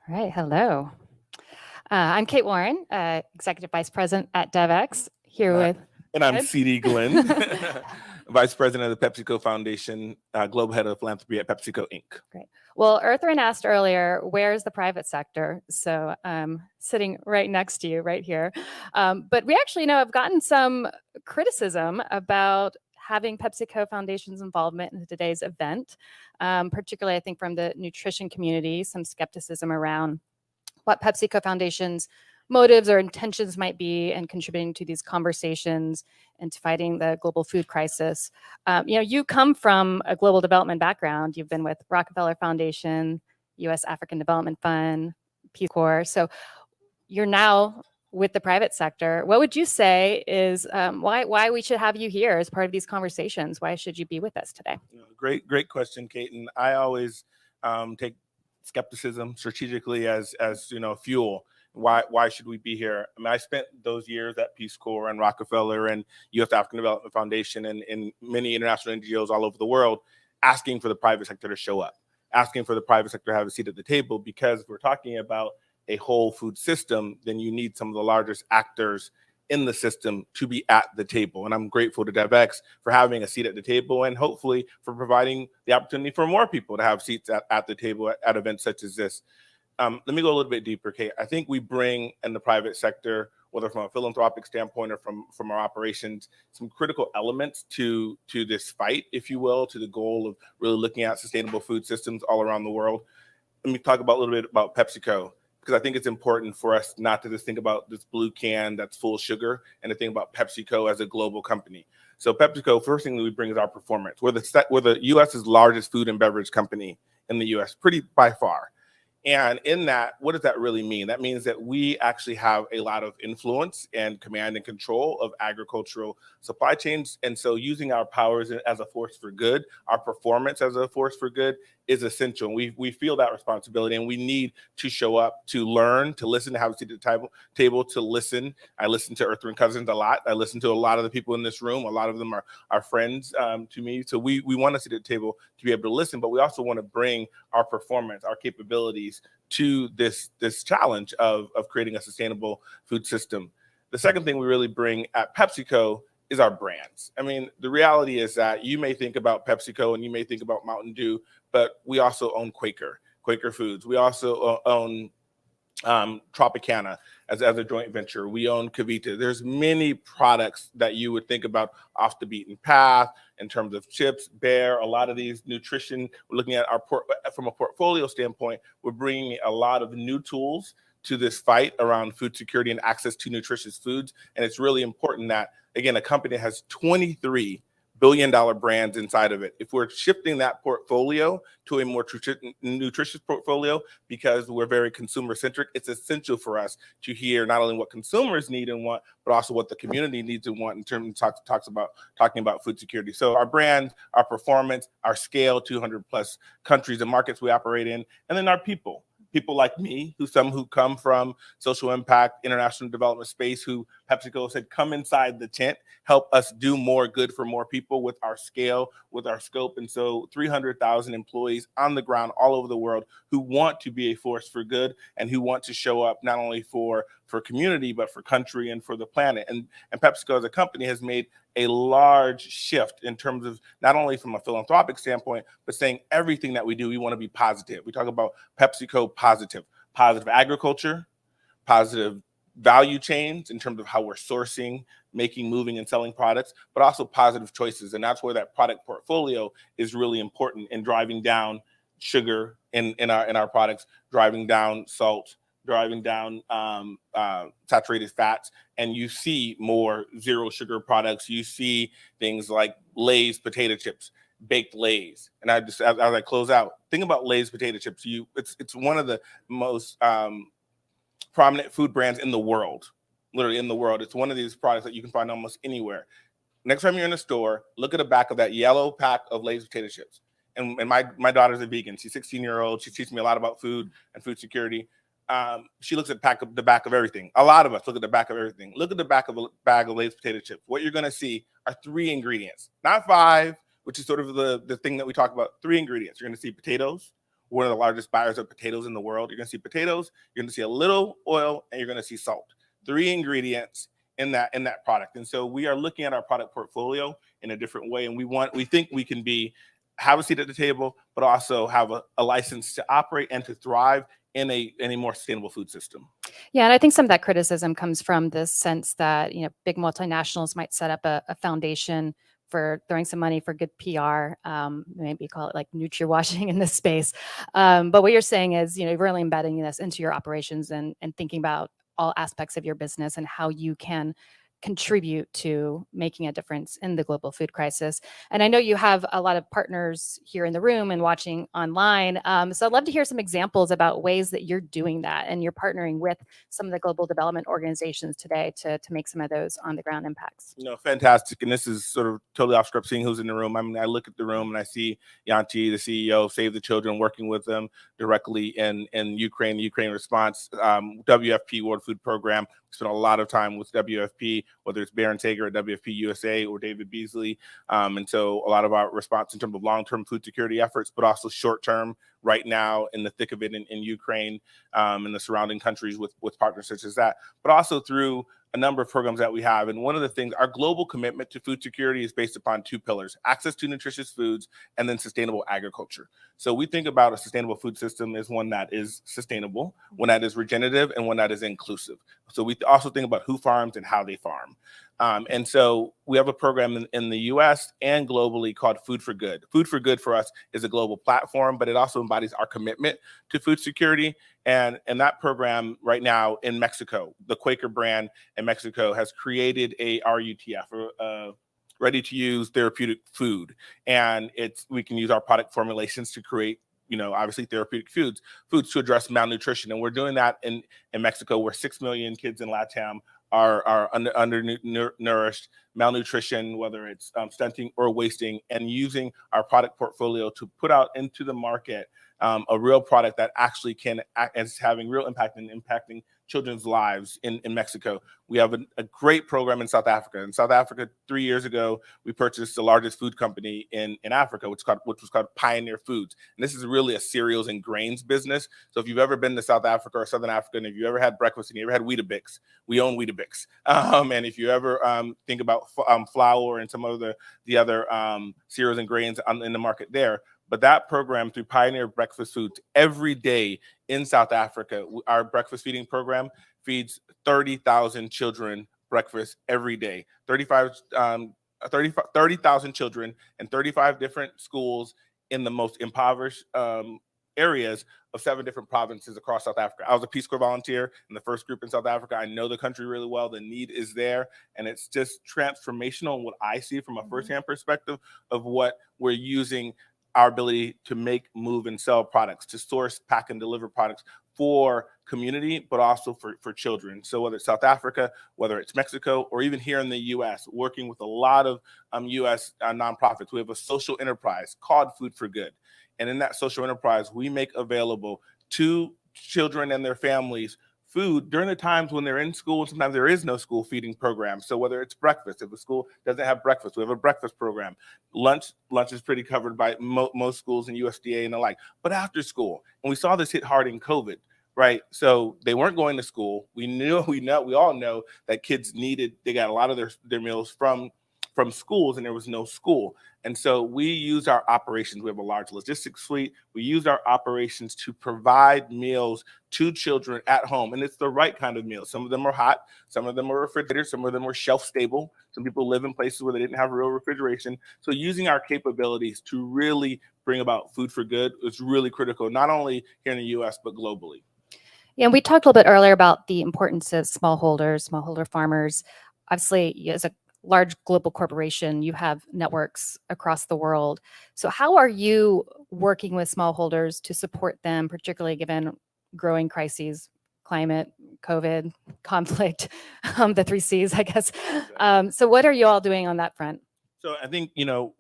All right, hello. I'm Kate Warren, Executive Vice President at Devex, here Uh, with and I'm Ed. CD Glin, Vice President of the PepsiCo Foundation, Global Head of Philanthropy at PepsiCo Inc. Great. Well, Earthrin asked earlier, where's the private sector? So sitting right next to you, right here. But we actually have gotten some criticism about having PepsiCo Foundation's involvement in today's event, particularly I think from the nutrition community, some skepticism around what PepsiCo Foundation's motives or intentions might be in contributing to these conversations and to fighting the global food crisis. You come from a global development background. You've been with Rockefeller Foundation, U.S. African Development Fund, Peace Corps. So you're now with the private sector. What would you say is why we should have you here as part of these conversations? Why should you be with us today? Great question, Kate. And I always take skepticism strategically as fuel. Why should we be here? I mean, I spent those years at Peace Corps and Rockefeller and U.S. African Development Foundation and many international NGOs all over the world asking for the private sector to show up, asking for the private sector to have a seat at the table, because if we're talking about a whole food system, then you need some of the largest actors in the system to be at the table. And I'm grateful to Devex for having a seat at the table and hopefully for providing the opportunity for more people to have seats at the table at events such as this. Let me go a little bit deeper, Kate. I think we bring in the private sector, whether from a philanthropic standpoint or from our operations, some critical elements to this fight, if you will, to the goal of really looking at sustainable food systems all around the world. Let me talk about a little bit about PepsiCo, because I think it's important for us not to just think about this blue can that's full of sugar and to think about PepsiCo as a global company. So PepsiCo, first thing that we bring is our performance. We're the U.S.'s largest food and beverage company in the U.S., pretty by far. And in that, what does that really mean? That means that we actually have a lot of influence and command and control of agricultural supply chains. And so using our powers as a force for good, our performance as a force for good is essential. And we feel that responsibility, and we need to show up, to learn, to listen, to have a seat at the table, to listen. I listen to Earthrin Cousins a lot. I listen to a lot of the people in this room. A lot of them are friends to me. So we want to sit at the table to be able to listen, but we also want to bring our performance, our capabilities to this challenge of creating a sustainable food system. The second thing we really bring at PepsiCo is our brands. I mean, the reality is that you may think about PepsiCo and you may think about Mountain Dew, but we also own Quaker Foods. We also own Tropicana as a joint venture. We own Kavita. There's many products that you would think about off the beaten path in terms of chips, Bear, a lot of these nutrition. We're looking at from a portfolio standpoint, we're bringing a lot of new tools to this fight around food security and access to nutritious foods. And it's really important that, again, a company that has 23 billion-dollar brands inside of it. If we're shifting that portfolio to a more nutritious portfolio, because we're very consumer-centric, it's essential for us to hear not only what consumers need and want, but also what the community needs and want in terms of talking about food security. So our brands, our performance, our scale, 200 plus countries and markets we operate in, and then our people like me, who come from social impact, international development space, who PepsiCo said, come inside the tent, help us do more good for more people with our scale, with our scope. And so 300,000 employees on the ground all over the world who want to be a force for good and who want to show up not only for community, but for country and for the planet. And PepsiCo as a company has made a large shift in terms of not only from a philanthropic standpoint, but saying everything that we do, we want to be positive. We talk about PepsiCo positive agriculture, positive value chains in terms of how we're sourcing, making, moving, and selling products, but also positive choices. And that's where that product portfolio is really important in driving down sugar in our products, driving down salt, driving down saturated fats, and you see more zero sugar products. You see things like Lay's potato chips, baked Lay's. And as I close out, think about Lay's potato chips. It's one of the most prominent food brands in the world, literally in the world. It's one of these products that you can find almost anywhere. Next time you're in a store, look at the back of that yellow pack of Lay's potato chips. And my daughter's a vegan. She's 16-year-old. She teaches me a lot about food and food security. She looks at the back of everything. A lot of us look at the back of everything. Look at the back of a bag of Lay's potato chips. What you're going to see are 3 ingredients, not 5, which is sort of the thing that we talk about. 3 ingredients. You're going to see potatoes, one of the largest buyers of potatoes in the world. You're going to see potatoes, you're going to see a little oil, and you're going to see salt. 3 ingredients in that product. And so we are looking at our product portfolio in a different way, and we think we can have a seat at the table, but also have a license to operate and to thrive in a more sustainable food system. Yeah, and I think some of that criticism comes from this sense that, big multinationals might set up a foundation for throwing some money for good PR, maybe call it like nutri-washing in this space. But what you're saying is, really embedding this into your operations and thinking about all aspects of your business and how you can contribute to making a difference in the global food crisis. And I know you have a lot of partners here in the room and watching online. So I'd love to hear some examples about ways that you're doing that and you're partnering with some of the global development organizations today to make some of those on the ground impacts. Fantastic. And this is sort of totally off script, seeing who's in the room. I mean, I look at the room and I see Yanti, the CEO of Save the Children, working with them directly in Ukraine, the Ukraine response, WFP World Food Program. We spent a lot of time with WFP, whether it's Baron Sager at WFP USA or David Beasley. And so a lot of our response in terms of long-term food security efforts, but also short-term right now in the thick of it in Ukraine and the surrounding countries with partners such as that, but also through a number of programs that we have. And one of the things, our global commitment to food security is based upon 2 pillars: access to nutritious foods and then sustainable agriculture. So we think about a sustainable food system as one that is sustainable, one that is regenerative, and one that is inclusive. So we also think about who farms and how they farm. And so we have a program in the US and globally called Food for Good. Food for Good for us is a global platform, but it also embodies our commitment to food security. And that program right now in Mexico, the Quaker brand in Mexico has created a RUTF, or ready to use therapeutic food. And we can use our product formulations to create, obviously therapeutic foods to address malnutrition. And we're doing that in Mexico, where 6 million kids in LATAM are undernourished, malnutrition, whether it's stunting or wasting, and using our product portfolio to put out into the market a real product that actually is having real impact and impacting children's lives in Mexico. We have a great program in South Africa. In South Africa, 3 years ago, we purchased the largest food company in Africa, which was called Pioneer Foods. And this is really a cereals and grains business. So if you've ever been to South Africa or Southern Africa, and if you ever had breakfast and you ever had Weetabix, we own Weetabix. And if you ever think about flour and some of the other cereals and grains in the market there, but that program through Pioneer Breakfast Foods, every day in South Africa, our breakfast feeding program feeds 30,000 children breakfast every day. 30,000 children in 35 different schools in the most impoverished areas of 7 different provinces across South Africa. I was a Peace Corps volunteer in the first group in South Africa. I know the country really well. The need is there. And it's just transformational in what I see from a firsthand perspective of what we're using our ability to make, move, and sell products, to source, pack, and deliver products for community, but also for children. So whether it's South Africa, whether it's Mexico, or even here in the US, working with a lot of US nonprofits, we have a social enterprise called Food for Good. And in that social enterprise, we make available to children and their families food during the times when they're in school. Sometimes there is no school feeding program. So whether it's breakfast, if the school doesn't have breakfast, we have a breakfast program. Lunch is pretty covered by most schools and USDA and the like. But after school, and we saw this hit hard in COVID, right? So they weren't going to school. We all know that kids they got a lot of their meals from schools, and there was no school. And so we used our operations. We have a large logistics fleet. We used our operations to provide meals to children at home. And it's the right kind of meal. Some of them are hot. Some of them are refrigerated. Some of them were shelf stable. Some people live in places where they didn't have real refrigeration. So using our capabilities to really bring about food for good is really critical, not only here in the US, but globally. Yeah, and we talked a little bit earlier about the importance of smallholder farmers. Obviously, as a large global corporation, you have networks across the world. So how are you working with smallholders to support them, particularly given growing crises, climate, COVID, conflict, the 3 C's, I guess. So what are you all doing on that front? So I think, you don't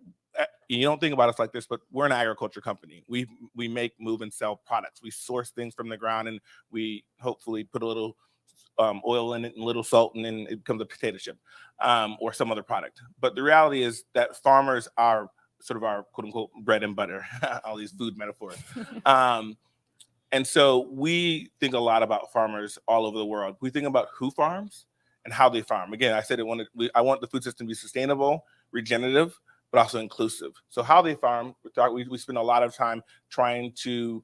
think about us like this, but we're an agriculture company. We make, move, and sell products. We source things from the ground, and we hopefully put a little oil in it and a little salt, and then it becomes a potato chip or some other product. But the reality is that farmers are sort of our quote unquote bread and butter, all these food metaphors. And so we think a lot about farmers all over the world. We think about who farms and how they farm. Again, I said I want the food system to be sustainable, regenerative, but also inclusive. So how they farm, we spend a lot of time trying to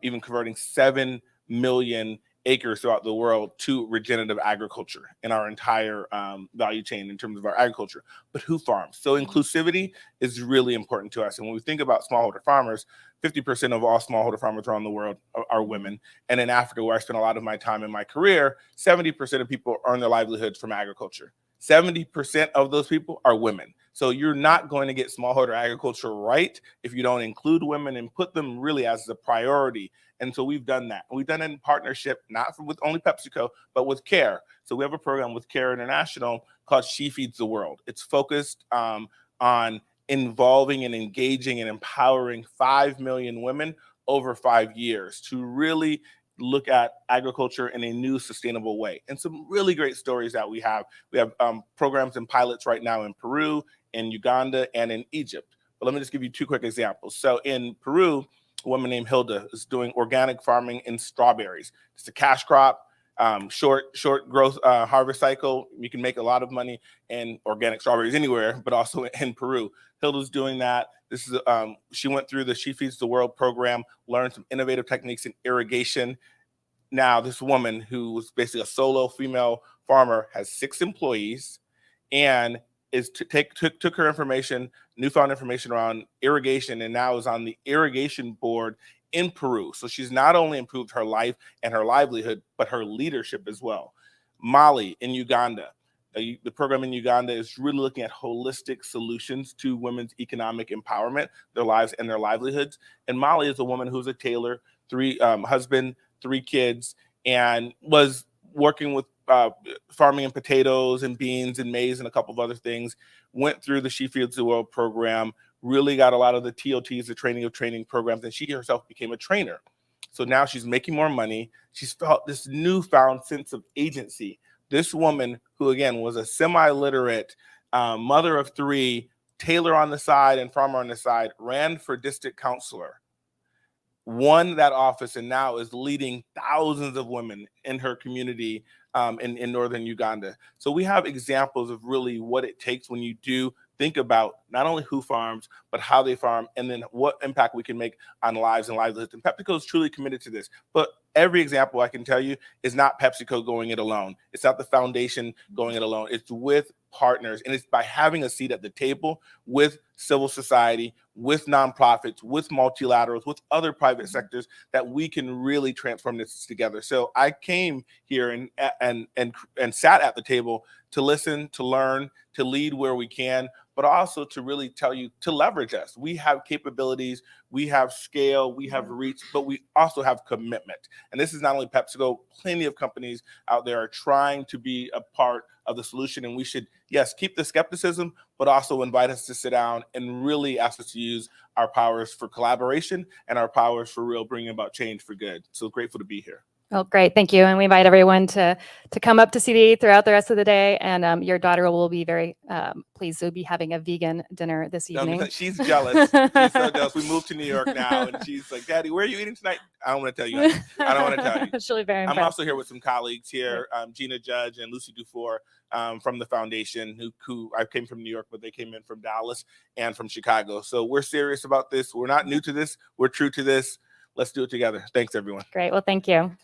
even converting 7 million acres throughout the world to regenerative agriculture in our entire value chain in terms of our agriculture. But who farms? So inclusivity is really important to us. And when we think about smallholder farmers, 50% of all smallholder farmers around the world are women. And in Africa, where I spent a lot of my time in my career, 70% of people earn their livelihoods from agriculture. 70% of those people are women. So you're not going to get smallholder agriculture right if you don't include women and put them really as a priority. And so we've done that. We've done it in partnership, not with only PepsiCo, but with CARE. So we have a program with CARE International called She Feeds the World. It's focused on involving and engaging and empowering 5 million women over 5 years to really look at agriculture in a new sustainable way. And some really great stories that we have. We have programs and pilots right now in Peru, in Uganda, and in Egypt. But let me just give you 2 quick examples. So in Peru, a woman named Hilda is doing organic farming in strawberries. It's a cash crop, short growth harvest cycle. You can make a lot of money in organic strawberries anywhere, but also in Peru. Hilda's doing that. This is she went through the She Feeds the World program, learned some innovative techniques in irrigation. Now, this woman who was basically a solo female farmer has 6 employees and took her information, newfound information around irrigation, and now is on the irrigation board in Peru. So she's not only improved her life and her livelihood, but her leadership as well. Mali in Uganda. The program in Uganda is really looking at holistic solutions to women's economic empowerment, their lives and their livelihoods. And Mali is a woman who's a tailor, 3 husband, 3 kids, and was working with farming and potatoes and beans and maize and a couple of other things, went through the She Feeds the World program, really got a lot of the TOTs, the training of training programs, and she herself became a trainer. So now she's making more money. She's felt this newfound sense of agency. This woman, who again was a semi-literate mother of 3, tailor on the side and farmer on the side, ran for district councilor, won that office, and now is leading thousands of women in her community in northern Uganda. So we have examples of really what it takes when you do think about not only who farms, but how they farm, and then what impact we can make on lives and livelihoods. And PepsiCo is truly committed to this. But every example I can tell you is not PepsiCo going it alone. It's not the foundation going it alone. It's with partners, and it's by having a seat at the table with civil society, with nonprofits, with multilaterals, with other private sectors, that we can really transform this together. So I came here and sat at the table to listen, to learn, to lead where we can, but also to really tell you to leverage us. We have capabilities, we have scale, we have reach, but we also have commitment. And this is not only PepsiCo, plenty of companies out there are trying to be a part of the solution. And we should, yes, keep the skepticism, but also invite us to sit down and really ask us to use our powers for collaboration and our powers for real bringing about change for good. So grateful to be here. Well, great. Thank you. And we invite everyone to come up to CD throughout the rest of the day. And your daughter will be very pleased to be having a vegan dinner this evening. No, she's jealous. She's so jealous. We moved to New York now, and she's like, Daddy, where are you eating tonight? I don't want to tell you. I don't want to tell you. She'll be very impressed. I'm also here with some colleagues here, Gina Judge and Lucy Dufour from the foundation, who I came from New York, but they came in from Dallas and from Chicago. So we're serious about this. We're not new to this. We're true to this. Let's do it together. Thanks, everyone. Great. Well, thank you.